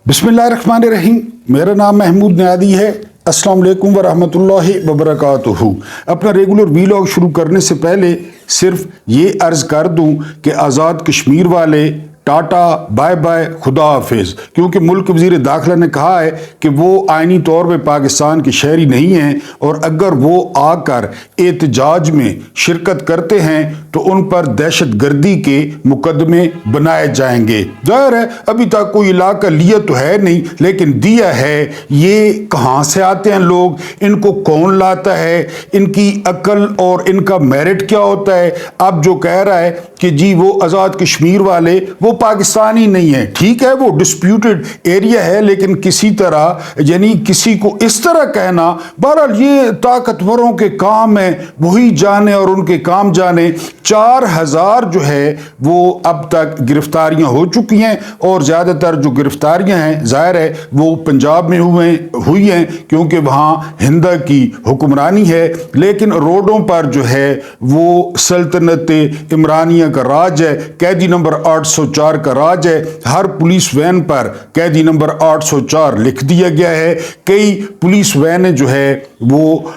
बिस्मिल्लाहिर्रहमानिर्रहीम। मेरा नाम महमूद नियादी है। अस्सलाम वालेकुम वरहमतुल्लाहि वबरकातुहू। अपना रेगुलर वीलॉग शुरू करने से पहले सिर्फ ये अर्ज़ कर दूं कि आज़ाद कश्मीर वाले टाटा बाय बाय खुदा हाफिज़, क्योंकि मुल्क वज़ीर दाखिला ने कहा है कि वो आइनी तौर पे पाकिस्तान के शहरी नहीं हैं और अगर वो आकर एहतजाज में शिरकत करते हैं तो उन पर दहशत गर्दी के मुकदमे बनाए जाएंगे। जाहिर है अभी तक कोई इलाका लिया तो है नहीं, लेकिन दिया है। ये कहाँ से आते हैं लोग, इनको कौन लाता है, इनकी अकल और इनका मेरिट क्या होता है। अब जो कह रहा है कि जी वो आज़ाद कश्मीर वाले वो पाकिस्तानी नहीं है, ठीक है वो डिस्प्यूटेड एरिया है, लेकिन किसी तरह यानी किसी को इस तरह कहना, बहरहाल ये ताकतवरों के काम है, वही जाने और उनके काम जाने। 4000 जो है वो अब तक गिरफ्तारियां हो चुकी हैं और ज़्यादातर जो गिरफ्तारियां हैं जाहिर है वो पंजाब में हुई हैं क्योंकि वहाँ हिंदा की हुक्मरानी है, लेकिन रोडों पर जो है वो सल्तनत इमरानिया का राज है। कैदी नंबर 804 का राज है। हर पुलिस वैन पर कैदी नंबर 804 लिख दिया गया है। कई पुलिस वैनें जो है वो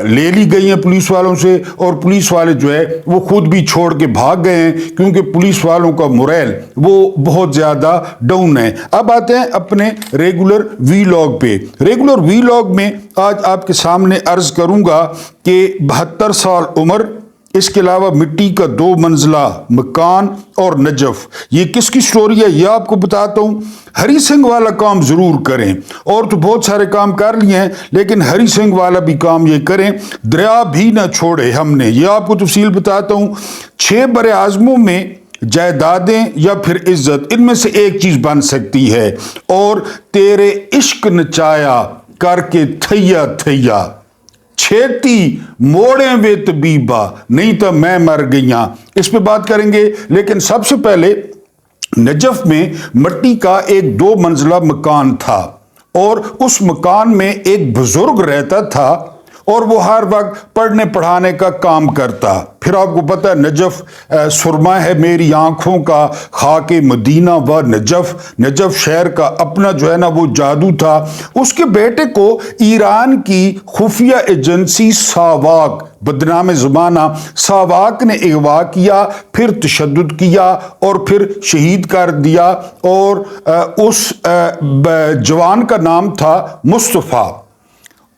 ले ली गई हैं पुलिस वालों से और पुलिस वाले जो है वो खुद भी छोड़ के भाग गए हैं क्योंकि पुलिस वालों का मोरल वो बहुत ज़्यादा डाउन है। अब आते हैं अपने रेगुलर वीलॉग पे। रेगुलर वीलॉग में आज आपके सामने अर्ज करूंगा कि 72 साल उम्र, इसके अलावा मिट्टी का 2 मंजिला मकान और नजफ। ये किसकी स्टोरी है ये आपको बताता हूँ। हरी सिंह वाला काम जरूर करें, और तो बहुत सारे काम कर लिए हैं लेकिन हरी सिंह वाला भी काम ये करें। दरिया भी ना छोड़े हमने, ये आपको तफसील बताता हूँ। 6 बड़े आज़मों में जायदादें या फिर इज्जत, इनमें से एक चीज बन सकती है। और तेरे इश्क नचाया करके थैया थैया, छेती मोड़े वे तबीबा, नहीं तो मैं मर गईया। इस पे बात करेंगे, लेकिन सबसे पहले नजफ में मिट्टी का एक 2 मंजिला मकान था और उस मकान में एक बुजुर्ग रहता था और वो हर वक्त पढ़ने पढ़ाने का काम करता। फिर आपको पता है नजफ सुरमा है मेरी आंखों का, खाके मदीना व नजफ शहर का अपना जो है ना वो जादू था। उसके बेटे को ईरान की खुफिया एजेंसी सावाक, बदनाम ज़माना सावाक ने अगवा किया, फिर तशद्दुद किया और फिर शहीद कर दिया। और उस जवान का नाम था मुस्तफ़ा।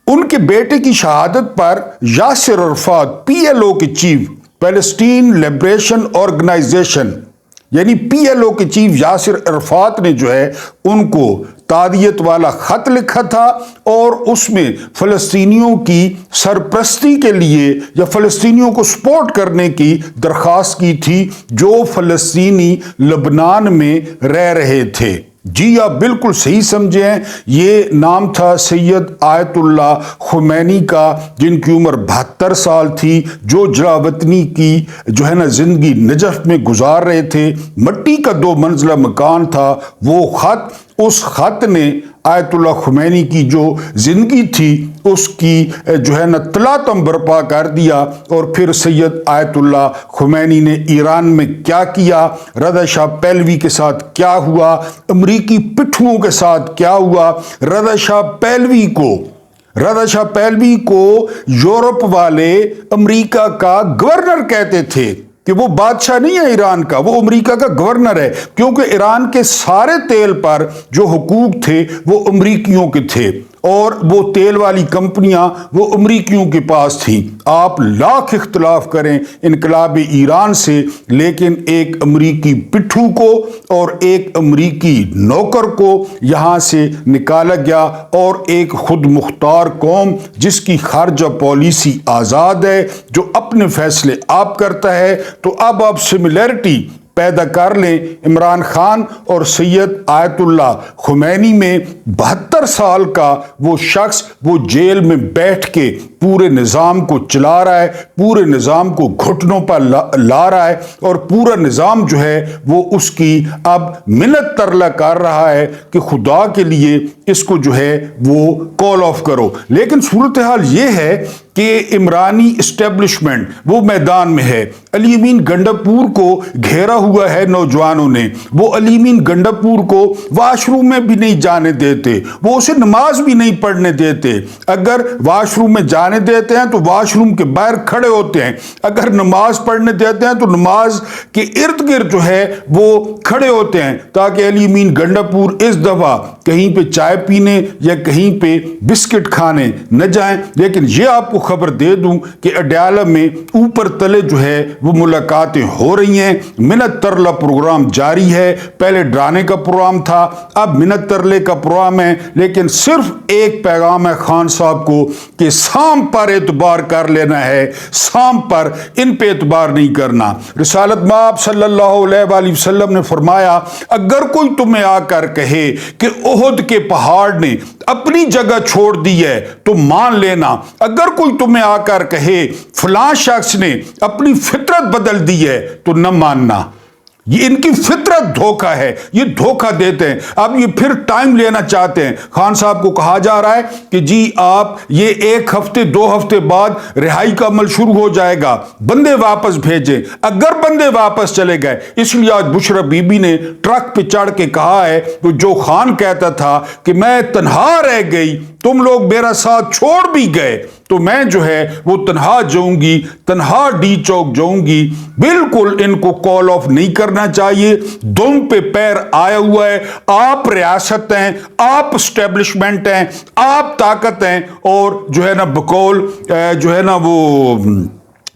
उनके बेटे की शहादत पर यासिर अरफात, PLO के चीफ, पैलेस्टीन लिबरेशन ऑर्गेनाइजेशन यानी PLO के चीफ यासिर अरफात ने जो है उनको तादियत वाला खत लिखा था और उसमें फ़लस्तीनियों की सरपरस्ती के लिए या फ़लस्तीनियों को सपोर्ट करने की दरख्वास्त की थी जो फ़लस्तीनी लबनान में रह रहे थे। जी आप बिल्कुल सही समझे हैं, ये नाम था सैयद आयतुल्ला खुमैनी का, जिनकी उम्र 72 साल थी, जो जलावतनी की जो है ना जिंदगी नजफ में गुजार रहे थे। मिट्टी का 2 मंजिला मकान था। वो खत, उस खत ने आयतुल्ला खुमैनी की जो जिंदगी थी उसकी जो है ना तलातम बर्पा कर दिया। और फिर सैयद आयतुल्ला खुमैनी ने ईरान में क्या किया, रज़ा शाह पहलवी के साथ क्या हुआ, अमरीकी पिट्ठुओं के साथ क्या हुआ। रज़ा शाह पहलवी को यूरोप वाले अमरीका का गवर्नर कहते थे कि वो बादशाह नहीं है ईरान का, वो अमेरिका का गवर्नर है, क्योंकि ईरान के सारे तेल पर जो हुकूक थे वो अमरीकियों के थे और वो तेल वाली कंपनियां वो अमरीकियों के पास थी। आप लाख इख्तलाफ करें इनकलाब ईरान से, लेकिन एक अमरीकी पिट्ठू को और एक अमरीकी नौकर को यहाँ से निकाला गया और एक खुद मुख्तार कौम जिसकी खारजा पॉलिसी आज़ाद है, जो अपने फैसले आप करता है। तो अब आप सिमिलरिटी पैदा कर लें इमरान खान और सैयद आयतुल्ला खुमैनी में। 72 साल का वो शख्स वो जेल में बैठ के पूरे निज़ाम को चला रहा है, पूरे निज़ाम को घुटनों पर ला रहा है और पूरा निज़ाम जो है वो उसकी अब मिन्नत तरला कर रहा है कि खुदा के लिए इसको जो है वो कॉल ऑफ करो। लेकिन सूरत हाल ये है कि इमरानी इस्टेब्लिशमेंट वो मैदान में है। अली अमीन गंडापुर को घेरा हुआ है नौजवानों ने। वो अली अमीन गंडापुर को वाशरूम में भी नहीं जाने देते, वो उसे नमाज भी नहीं पढ़ने देते। अगर वाशरूम में जाने देते हैं तो वाशरूम के बाहर खड़े होते हैं, अगर नमाज पढ़ने देते हैं तो नमाज के इर्द गिर्द जो है वो खड़े होते हैं, ताकि अली अमीन गंडापुर इस दफा कहीं पे चाय पीने या कहीं पे बिस्किट खाने न जाएं। लेकिन ये आपको खबर दे दूं कि अडयाला में ऊपर तले जो है वो मुलाकातें हो रही हैं। मिन्नत तरला प्रोग्राम जारी है। पहले डराने का प्रोग्राम था, अब मिन्नत तरले का प्रोग्राम है। लेकिन सिर्फ एक पैगाम है खान साहब को कि शाम पर एतबार कर लेना है, शाम पर इन पे एतबार नहीं करना। रिसालत माब सल्लल्लाहु अलैहि वसल्लम ने फरमाया, अगर कोई तुम्हें आकर कहे कि ओहद के पहाड़ ने अपनी जगह छोड़ दी है तो मान लेना। अगर कोई तुम्हें आकर कहे फलां शख्स ने अपनी फितरत बदल दी है तो न मानना। ये इनकी फितरत धोखा है, ये धोखा देते हैं। अब ये फिर टाइम लेना चाहते हैं। खान साहब को कहा जा रहा है कि जी आप ये 1 हफ्ते 2 हफ्ते बाद रिहाई का अमल शुरू हो जाएगा, बंदे वापस भेजें। अगर बंदे वापस चले गए, इसलिए आज बुशरा बीबी ने ट्रक पे चढ़ के कहा है तो जो खान कहता था कि मैं तन्हा रह गई, तुम लोग मेरा साथ छोड़ भी गए तो मैं जो है वो तन्हा जाऊंगी, तन्हा डी चौक जाऊंगी। बिल्कुल इनको कॉल ऑफ नहीं करना चाहिए। दुम पे पैर आया हुआ है। आप रियासत हैं, आप स्टैब्लिशमेंट हैं, आप ताकत हैं और जो है ना बकौल जो है ना वो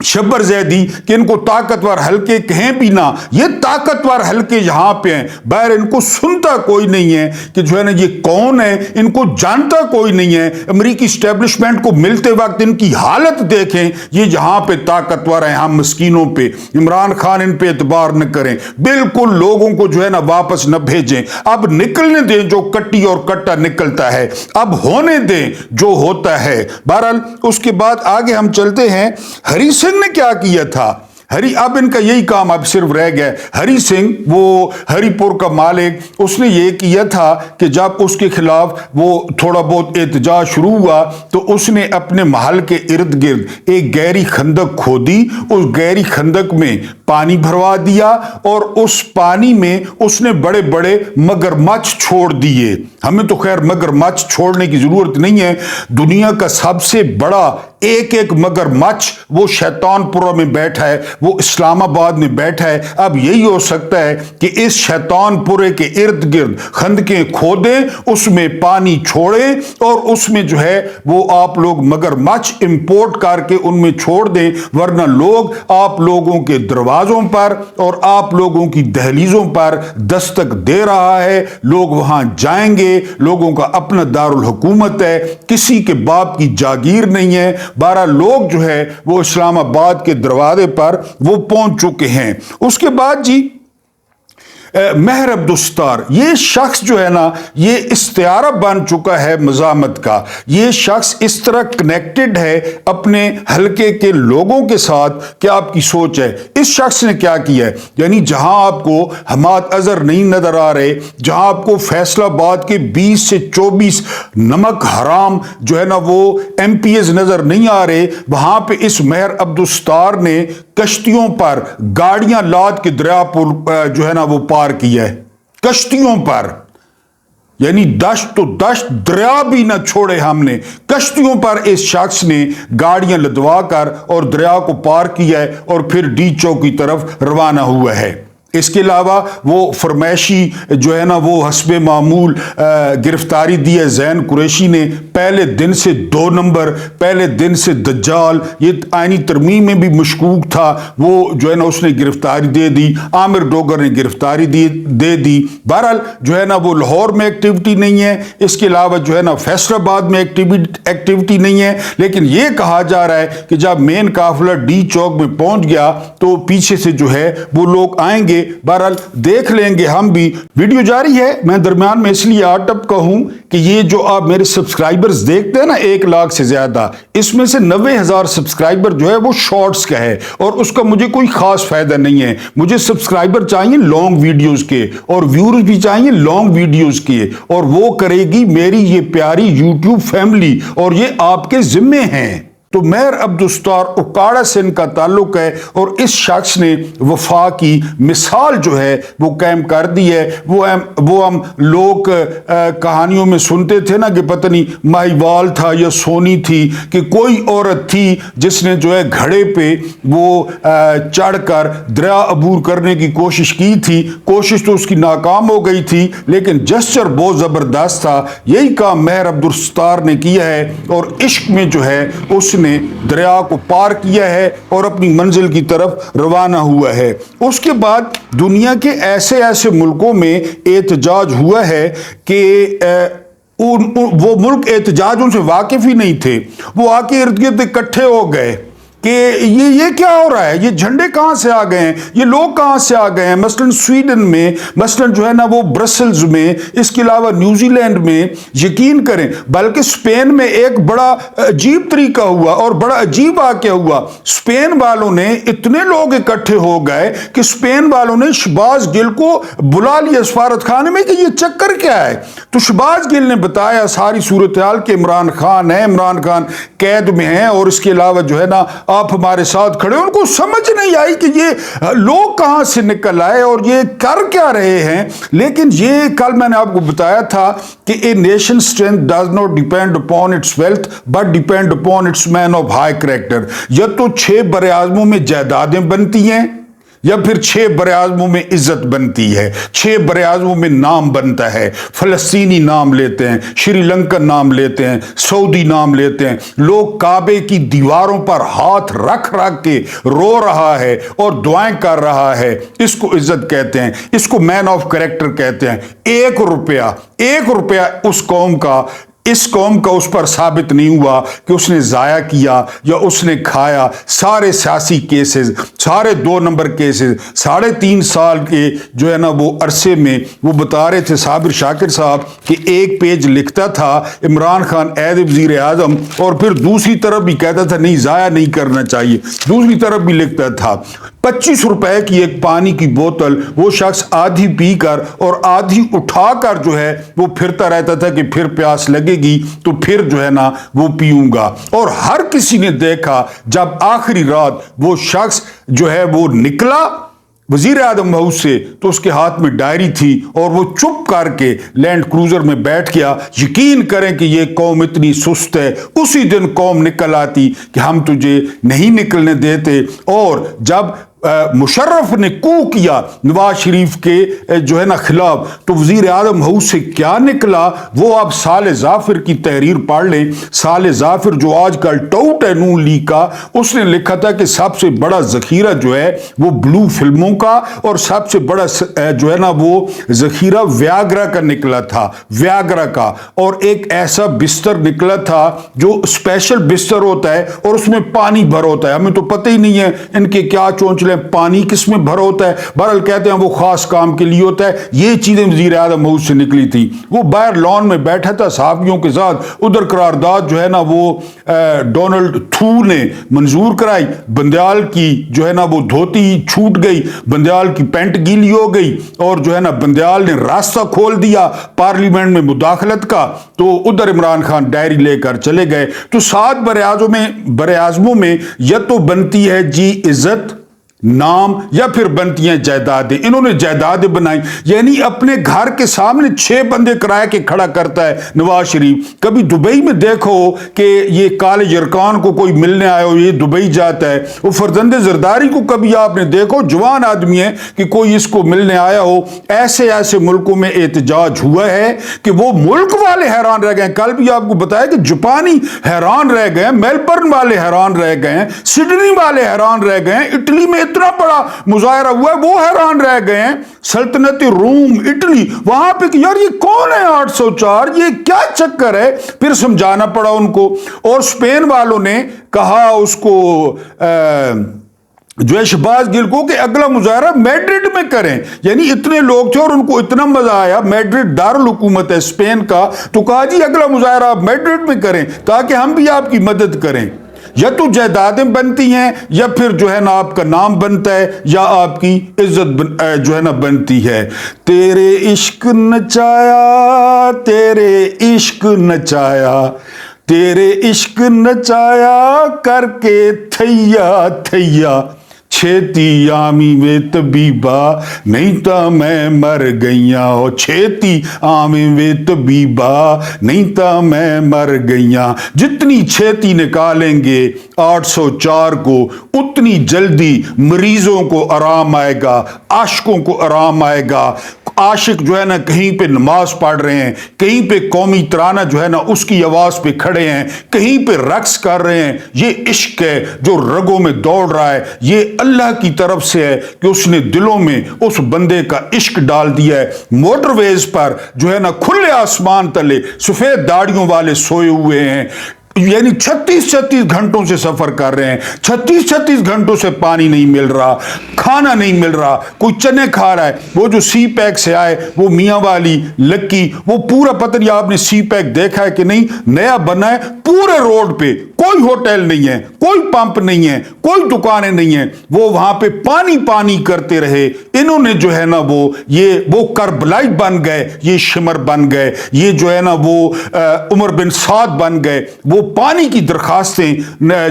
शब्बर जैदी कि इनको ताकतवर हल्के कहें भी ना, ये ताकतवर हल्के यहां पे हैं। बाहर इनको सुनता कोई नहीं है कि जो है ना ये कौन है, इनको जानता कोई नहीं है। अमेरिकी स्टैब्लिशमेंट को मिलते वक्त इनकी हालत देखें, ये यहां पे ताकतवर हैं, हम मस्कीनों पे। इमरान खान इन पे एतबार न करें, बिल्कुल लोगों को जो है ना वापस न भेजें। अब निकलने दें जो कट्टी और कट्टा निकलता है, अब होने दें जो होता है। बहरहाल उसके बाद आगे हम चलते हैं। हरी सिंह ने क्या किया था? अब इनका यही काम अब सिर्फ रह गया। हरी सिंह वो हरिपुर का मालिक, उसने ये किया था कि जब उसके खिलाफ वो थोड़ा बहुत एहतजाज शुरू हुआ तो उसने अपने महल के इर्द गिर्द एक गहरी खंदक खोदी, उस गहरी खंदक में पानी भरवा दिया और उस पानी में उसने बड़े बड़े मगरमच्छ छोड़ दिए। हमें तो खैर मगरमच्छ छोड़ने की जरूरत नहीं है। दुनिया का सबसे बड़ा एक मगरमच्छ वो शैतानपुरा में बैठा है, वो इस्लामाबाद में बैठा है। अब यही हो सकता है कि इस शैतानपुरे के इर्द गिर्द खंदकें खोदें, उसमें पानी छोड़ें और उसमें जो है वो आप लोग मगरमच्छ इंपोर्ट करके उनमें छोड़ दें, वरना लोग आप लोगों के दरवाजों पर और आप लोगों की दहलीजों पर दस्तक दे रहा है। लोग वहां जाएंगे, लोगों का अपना दारुल हुकूमत है, किसी के बाप की जागीर नहीं है। 12 लोग जो है वो इस्लामाबाद के दरवाजे पर वो पहुंच चुके हैं। उसके बाद जी महर अब्दुस्तार, ये शख्स जो है ना ये इस्तियारा बन चुका है मज़ामत का। ये शख्स इस तरह कनेक्टेड है अपने हलके के लोगों के साथ कि आपकी सोच है। इस शख्स ने क्या किया है, यानी जहां आपको हमाद अजहर नहीं नजर आ रहे, जहां आपको फैसलाबाद के 20 से 24 नमक हराम जो है ना वो MPs नजर नहीं आ रहे, वहां पे इस महर अब्दुस्तार ने कश्तियों पर गाड़ियां लाद के दरिया पर जो है ना वो पार किया है, कश्तियों पर। यानी दश्त तो दश्त, दरिया भी ना छोड़े हमने। कश्तियों पर इस शख्स ने गाड़ियां लदवा कर और दरिया को पार किया है और फिर डी चौक की तरफ रवाना हुआ है। इसके अलावा वो फरमाइशी जो है ना वो हस्बे मामूल गिरफ्तारी दी है जैन कुरैशी ने। पहले दिन से 2 नंबर, पहले दिन से दज्जाल, ये आईनी तरमीम में भी मशकूक था, वो जो है ना उसने गिरफ्तारी दे दी। आमिर डोगर ने गिरफ्तारी दे दी। बहरहाल जो है ना वो लाहौर में एक्टिविटी नहीं है, इसके अलावा जो है ना फैसलाबाद में एक्टिविटी नहीं है। लेकिन ये कहा जा रहा है कि जब मेन काफिला डी चौक में पहुंच गया तो पीछे से जो है वो लोग आएंगे बहरहाल देख लेंगे हम भी। वीडियो जारी है, मैं दरमियान में इसलिए आटप कहूं कि ये जो आप मेरे सब्सक्राइबर्स देखते हैं ना 1 लाख से ज्यादा, इसमें से 90,000 सब्सक्राइबर जो है वो शॉर्ट्स का है और उसका मुझे कोई खास फायदा नहीं है। मुझे सब्सक्राइबर चाहिए लॉन्ग वीडियोस के और व्यूअर्स भी चाहिए लॉन्ग वीडियोस के, और वो करेगी मेरी ये प्यारी यूट्यूब फैमिली, और ये आपके जिम्मे हैं। तो मेहर अब्दुस्तार उकाड़ा से इनका ताल्लुक है और इस शख्स ने वफा की मिसाल जो है वो कायम कर दी है। वो हम लोग कहानियों में सुनते थे ना कि पता नहीं माहीवाल था या सोनी थी कि कोई औरत थी जिसने जो है घड़े पे वो चढ़कर दरिया अबूर करने की कोशिश की थी। कोशिश तो उसकी नाकाम हो गई थी, लेकिन जेस्चर बहुत ज़बरदस्त था। यही काम मेहर अब्दुस्तार ने किया है और इश्क में जो है उसने दरिया को पार किया है और अपनी मंजिल की तरफ रवाना हुआ है। उसके बाद दुनिया के ऐसे ऐसे मुल्कों में एहतजाज हुआ है कि वो मुल्क एहतजाज उनसे वाकिफ ही नहीं थे, वो आके इर्द गिर्द इकट्ठे हो गए कि ये क्या हो रहा है, ये झंडे कहाँ से आ गए हैं, ये लोग कहाँ से आ गए हैं। मसलन स्वीडन में, मसलन जो है ना वो ब्रसल्स में, इसके अलावा न्यूजीलैंड में, यकीन करें बल्कि स्पेन में एक बड़ा अजीब तरीका हुआ और बड़ा अजीब वाक़या हुआ। स्पेन वालों ने इतने लोग इकट्ठे हो गए कि स्पेन वालों ने शहबाज गिल को बुला लिया सफारत खाने में कि ये चक्कर क्या है। तो शहबाज गिल ने बताया सारी सूरत हाल कि इमरान खान है, इमरान खान कैद में है और इसके अलावा जो है ना आप हमारे साथ खड़े। उनको समझ नहीं आई कि ये लोग कहां से निकल आए और ये कर क्या रहे हैं। लेकिन ये कल मैंने आपको बताया था कि a nation strength does not depend upon its wealth but depend upon its man of high character. या तो 6 बरे-आज़मों में जायदादें बनती हैं या फिर 6 बरे-आज़मों में इज्जत बनती है, 6 बरे-आज़मों में नाम बनता है। फलस्तीनी नाम लेते हैं, श्रीलंकन नाम लेते हैं, सऊदी नाम लेते हैं। लोग काबे की दीवारों पर हाथ रख रख के रो रहा है और दुआएं कर रहा है। इसको इज्जत कहते हैं, इसको मैन ऑफ कैरेक्टर कहते हैं। 1 रुपया उस कौम का, इस कौम का उस पर साबित नहीं हुआ कि उसने जाया किया या उसने खाया। सारे सियासी केसेस, सारे 2 नंबर केसेस, 3.5 साल के जो है ना वो अरसे में वो बता रहे थे साबिर शाकिर साहब कि एक पेज लिखता था इमरान खान ऐद वज़ीर आज़म और फिर दूसरी तरफ भी कहता था नहीं जाया नहीं करना चाहिए, दूसरी तरफ भी लिखता था। 25 रुपए की एक पानी की बोतल वो शख्स आधी पीकर और आधी उठाकर जो है वो फिरता रहता था कि फिर प्यास लगेगी तो फिर जो है ना वो पीऊंगा। और हर किसी ने देखा जब आखिरी रात वो शख्स जो है वो निकला वजीर आज़म हाउस से तो उसके हाथ में डायरी थी और वो चुप करके लैंड क्रूजर में बैठ गया। यकीन करें कि ये कौम इतनी सुस्त है, उसी दिन कौम निकल आती कि हम तुझे नहीं निकलने देते। और जब मुशर्रफ ने कू किया नवाज शरीफ के जो है ना खिलाफ तो वजीर आज़म हाउस से क्या निकला वो आप साले जाफिर की तहरीर पढ़ लें। साले जाफिर जो आजकल टाउट है नून लीग का, उसने लिखा था कि सबसे बड़ा जखीरा जो है वो ब्लू फिल्मों का और सबसे बड़ा जो है ना वो जखीरा व्याग्रा का निकला था, व्याग्रा का। और एक ऐसा बिस्तर निकला था जो स्पेशल बिस्तर होता है और उसमें पानी भर होता है। हमें तो पता ही नहीं है इनके क्या चोंचले पानी किसमें भरा होता है, बहरहाल कहते हैं वो खास काम के लिए होता है। ये चीजें वजीर आज़म हाउस से निकली थी। वो बाहर लॉन में बैठा था सहाफियों के साथ, उधर करारदाद जो है ना वो डोनाल्ड थू ने मंजूर कराई। बंदयाल की जो है ना वो धोती छूट गई, बंदयाल की पैंट गीली हो गई और जो है ना बंदयाल ने रास्ता खोल दिया पार्लियामेंट में मुदाखलत का। तो उधर इमरान खान डायरी लेकर चले गए। तो 7 बरे-आज़मों में या तो बनती है जी इज्जत, नाम, या फिर बनती हैं जायदादें। इन्होंने जायदादें बनाई, यानी अपने घर के सामने 6 बंदे किराए के खड़ा करता है नवाज शरीफ। कभी दुबई में देखो कि ये काले यरकान को कोई मिलने आया हो, ये दुबई जाता है। वो फरजंदे जरदारी को कभी आपने देखो, जवान आदमी है कि कोई इसको मिलने आया हो। ऐसे ऐसे मुल्कों में एहतजाज हुआ है कि वो मुल्क वाले हैरान रह गए। कल भी आपको बताया कि जापानी हैरान रह गए, मेलबर्न वाले हैरान रह गए, सिडनी वाले हैरान रह गए, इटली में इतना बड़ा मुजाहरा हुआ है वो हैरान रह गए हैं। सल्तनती रोम, इटली, वहां पे कि यार ये कौन है 804, ये क्या चक्कर है। फिर समझाना पड़ा उनको। और स्पेन वालों ने कहा उसको جو ہے شہباز گل کو کہ اگلا مظاہرہ میڈرڈ میں کریں. یعنی اتنے لوگ تھے اور ان کو اتنا مزہ آیا، میڈرڈ دارالحکومت ہے اسپین کا، تو کہا جی اگلا مظاہرہ آپ میڈرڈ میں کریں تاکہ ہم بھی آپ کی مدد کریں. یا تو جائیدادیں بنتی ہیں یا پھر جو ہے نا آپ کا نام بنتا ہے یا آپ کی عزت جو ہے نا بنتی ہے. تیرے عشق نچایا، تیرے عشق نچایا، تیرے عشق نچایا کر کے تھیا تھیا، چھیتی آمی وے طبیبا نہیں تا میں مر گئیاں. او چھیتی آمی وے طبیبا نہیں تا میں مر گئیاں. جتنی چھیتی نکالیں گے 804 کو اتنی جلدی مریضوں کو آرام آئے گا، عاشقوں کو آرام آئے گا. عاشق جو ہے نا کہیں پہ نماز پڑھ رہے ہیں، کہیں پہ قومی ترانہ جو ہے نا اس کی آواز پہ کھڑے ہیں، کہیں پہ رقص کر رہے ہیں. یہ عشق ہے جو رگوں میں دوڑ رہا ہے. یہ اللہ کی طرف سے ہے کہ اس نے دلوں میں اس بندے کا عشق ڈال دیا ہے. موٹر ویز پر جو ہے نا کھلے آسمان تلے سفید داڑیوں والے سوئے ہوئے ہیں، یعنی 36 گھنٹوں سے سفر کر رہے ہیں، 36 گھنٹوں سے پانی نہیں مل رہا، کھانا نہیں مل رہا، کوئی چنے کھا رہا ہے. وہ جو سی پیک سے آئے وہ میاں والی لکی، وہ پورا پتہ نہیں آپ نے سی پیک دیکھا ہے کہ نہیں، نیا بنا ہے پورے روڈ پہ، کوئی ہوٹل نہیں ہے، کوئی پمپ نہیں ہے، کوئی دکانیں نہیں ہیں. وہ وہاں پہ پانی پانی کرتے رہے. انہوں نے جو ہے نا وہ کربلائی بن گئے، یہ شمر بن گئے، یہ جو ہے نا وہ عمر بن سعد بن گئے. وہ پانی کی درخواستیں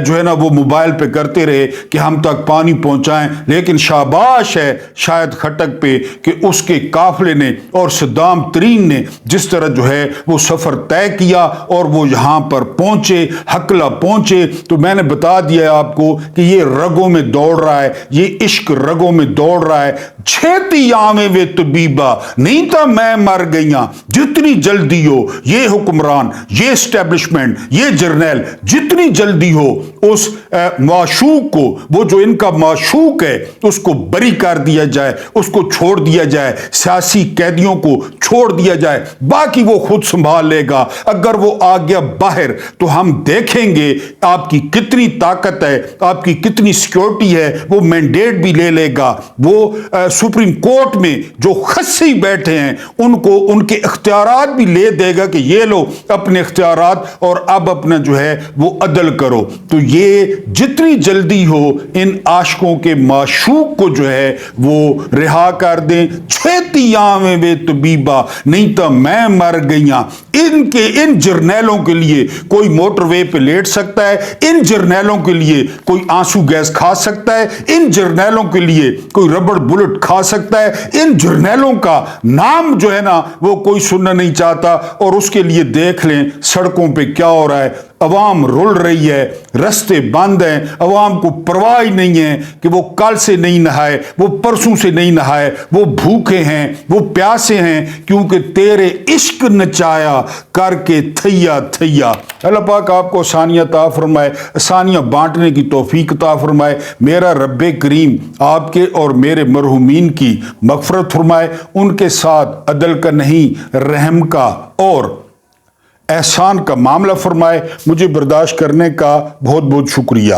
جو ہے نا وہ موبائل پہ کرتے رہے کہ ہم تک پانی پہنچائیں. لیکن شاباش ہے شاید خٹک پہ کہ اس کے قافلے نے اور صدام ترین نے جس طرح جو ہے وہ سفر طے کیا اور وہ یہاں پر پہنچے، حقلہ پہنچے. تو میں نے بتا دیا آپ کو کہ یہ رگوں میں دوڑ رہا ہے، یہ عشق رگوں میں دوڑ رہا ہے. چھیتی آویں وے طبیبا نہیں تا میں مر گئیاں. جتنی جلدی ہو یہ حکمران، یہ اسٹیبلشمنٹ، یہ جرنیل، جتنی جلدی ہو اس معشوق کو، وہ جو ان کا معشوق ہے اس کو بری کر دیا جائے، اس کو چھوڑ دیا جائے، سیاسی قیدیوں کو چھوڑ دیا جائے. باقی وہ خود سنبھال لے گا. اگر وہ آ گیا باہر تو ہم دیکھیں گے آپ کی کتنی طاقت ہے، آپ کی کتنی سیکیورٹی ہے. وہ مینڈیٹ بھی لے لے گا. وہ سپریم کورٹ میں جو خصی بیٹھے ہیں ان کو ان کے اختیارات بھی لے دے گا کہ یہ لو اپنے اختیارات اور اب اپنا جو ہے وہ عدل کرو. تو یہ جتنی جلدی ہو ان عاشقوں کے معشوق کو جو ہے وہ رہا کر دیں. چھیتی آویں وے طبیبا نہیں تا میں مر گئیاں. ان جرنیلوں کے لیے کوئی موٹر وے پہ لیٹ سکتا ہے، ان جرنیلوں کے لیے کوئی آنسو گیس کھا سکتا ہے، ان جرنیلوں کے لیے کوئی ربڑ بلٹ کھا سکتا ہے. ان جرنیلوں کا نام جو ہے نا وہ کوئی سننا نہیں چاہتا. اور اس کے لیے دیکھ لیں سڑکوں پہ کیا ہو رہا ہے. عوام رول رہی ہے، رستے بند ہیں، عوام کو پرواہ نہیں ہے کہ وہ کل سے نہیں نہائے، وہ پرسوں سے نہیں نہائے، وہ بھوکے ہیں، وہ پیاسے ہیں، کیونکہ تیرے عشق نچایا کر کے تھیا تھیا. اللہ پاک آپ کو آسانیاں عطا فرمائے، آسانیاں بانٹنے کی توفیق عطا فرمائے. میرا رب کریم آپ کے اور میرے مرحومین کی مغفرت فرمائے. ان کے ساتھ عدل کا نہیں رحم کا اور احسان کا معاملہ فرمائے. مجھے برداشت کرنے کا بہت بہت شکریہ.